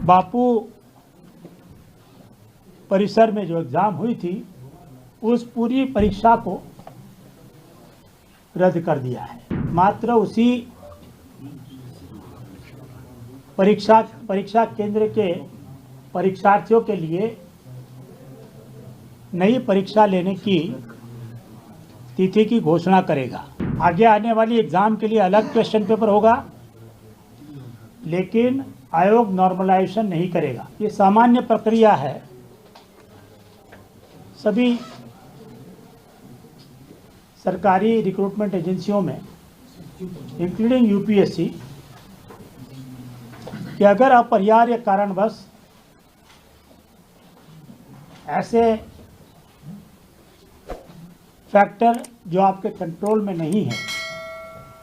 बापू परिसर में जो एग्ज़ाम हुई थी उस पूरी परीक्षा को रद्द कर दिया है। मात्र उसी परीक्षा केंद्र के परीक्षार्थियों के लिए नई परीक्षा लेने की तिथि की घोषणा करेगा। आगे आने वाली एग्ज़ाम के लिए अलग क्वेश्चन पेपर होगा, लेकिन आयोग नॉर्मलाइजेशन नहीं करेगा। ये सामान्य प्रक्रिया है सभी सरकारी रिक्रूटमेंट एजेंसियों में, इंक्लूडिंग यूपीएससी, कि अगर अपरिहार्य कारणवश ऐसे फैक्टर जो आपके कंट्रोल में नहीं है,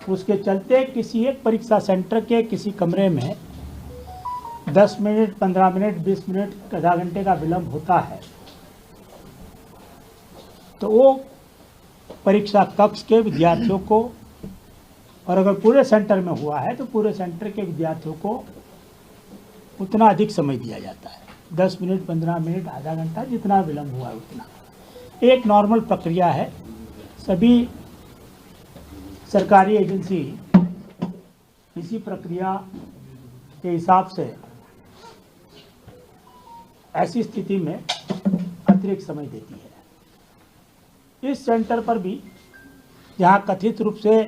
उसके चलते किसी एक परीक्षा सेंटर के किसी कमरे में 10 मिनट, 15 मिनट, 20 मिनट, आधा घंटे का विलम्ब होता है, तो वो परीक्षा कक्ष के विद्यार्थियों को, और अगर पूरे सेंटर में हुआ है तो पूरे सेंटर के विद्यार्थियों को उतना अधिक समय दिया जाता है। 10 मिनट, 15 मिनट, आधा घंटा, जितना विलम्ब हुआ है उतना। एक नॉर्मल प्रक्रिया है। सभी सरकारी एजेंसी इसी प्रक्रिया के हिसाब से ऐसी स्थिति में अतिरिक्त समय देती है। इस सेंटर पर भी जहाँ कथित रूप से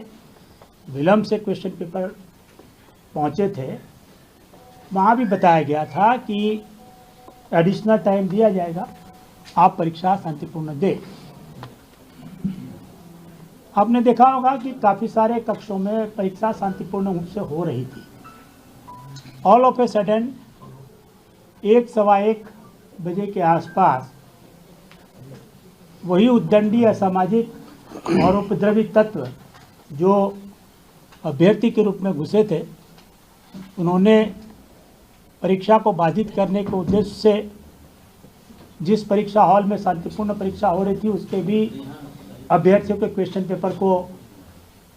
विलम्ब से क्वेश्चन पेपर पहुँचे थे, वहाँ भी बताया गया था कि एडिशनल टाइम दिया जाएगा, आप परीक्षा शांतिपूर्ण दें। आपने देखा होगा कि काफ़ी सारे कक्षों में परीक्षा शांतिपूर्ण रूप से हो रही थी। ऑल ऑफ ए सडन 1-1:15 बजे के आसपास वही उद्दंडी, असामाजिक और उपद्रवी तत्व जो अभ्यर्थी के रूप में घुसे थे, उन्होंने परीक्षा को बाधित करने के उद्देश्य से जिस परीक्षा हॉल में शांतिपूर्ण परीक्षा हो रही थी उसके भी अभ्यर्थियों के क्वेश्चन पेपर को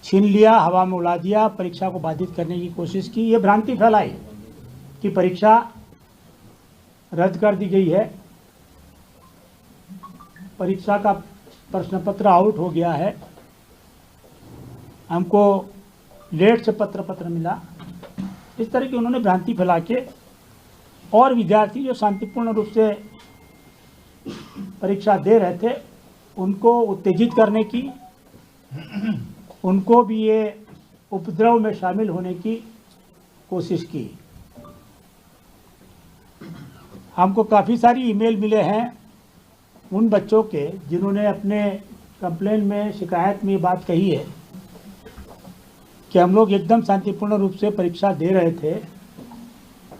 छीन लिया, हवा में उड़ा दिया, परीक्षा को बाधित करने की कोशिश की। ये भ्रांति फैलाई कि परीक्षा रद्द कर दी गई है, परीक्षा का प्रश्न पत्र आउट हो गया है, हमको लेट से पत्र मिला। इस तरह की उन्होंने भ्रांति फैला के और विद्यार्थी जो शांतिपूर्ण रूप से परीक्षा दे रहे थे उनको उत्तेजित करने की, उनको भी ये उपद्रव में शामिल होने की कोशिश की। हमको काफ़ी सारी ईमेल मिले हैं उन बच्चों के जिन्होंने अपने कंप्लेन में, शिकायत में ये बात कही है कि हम लोग एकदम शांतिपूर्ण रूप से परीक्षा दे रहे थे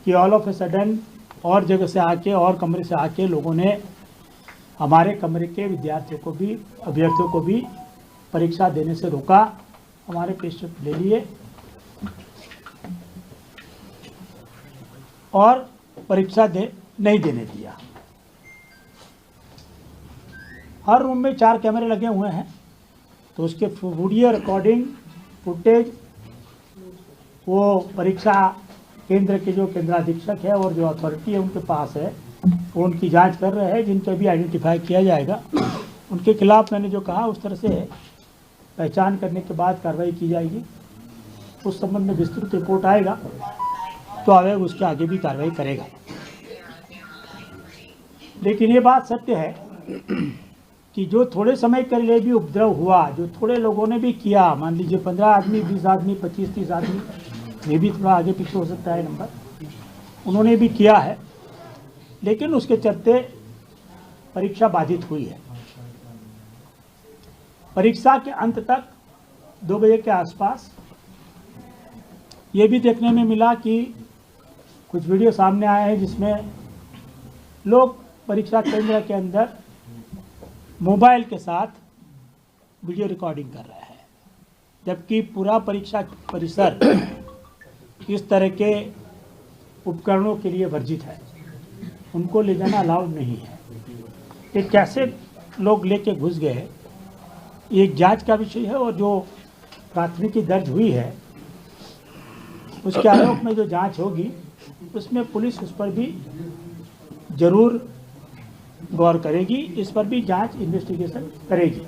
कि ऑल ऑफ ए सडन और जगह से आके, और कमरे से आके लोगों ने हमारे कमरे के विद्यार्थियों को भी, अभ्यर्थियों को भी परीक्षा देने से रोका, हमारे क्वेश्चन ले लिए और परीक्षा नहीं देने दिया। हर रूम में 4 कैमरे लगे हुए हैं, तो उसके वीडियो रिकॉर्डिंग फुटेज वो परीक्षा केंद्र के जो केंद्राधीक्षक है और जो अथॉरिटी है उनके पास है, वो उनकी जांच कर रहे हैं। जिनके भी आइडेंटिफाई किया जाएगा उनके खिलाफ मैंने जो कहा उस तरह से पहचान करने के बाद कार्रवाई की जाएगी। उस संबंध में विस्तृत रिपोर्ट आएगा तो आयोग उसके आगे भी कार्रवाई करेगा। लेकिन ये बात सत्य है कि जो थोड़े समय के लिए भी उपद्रव हुआ, जो थोड़े लोगों ने भी किया, मान लीजिए 15 आदमी, 20 आदमी, 25-30 आदमी, ये भी थोड़ा आगे पीछे हो सकता है नंबर, उन्होंने भी किया है, लेकिन उसके चलते परीक्षा बाधित हुई है। परीक्षा के अंत तक 2 बजे के आसपास ये भी देखने में मिला कि कुछ वीडियो सामने आए हैं जिसमें लोग परीक्षा केंद्र के अंदर मोबाइल के साथ वीडियो रिकॉर्डिंग कर रहे हैं, जबकि पूरा परीक्षा परिसर इस तरह के उपकरणों के लिए वर्जित है, उनको ले जाना अलाउड नहीं है। ये कैसे लोग लेके घुस गए, एक जांच का विषय है, और जो प्राथमिकी दर्ज हुई है उसके आरोप में जो जांच होगी उसमें पुलिस उस पर भी जरूर गौर करेगी, इस पर भी जांच इन्वेस्टिगेशन करेगी।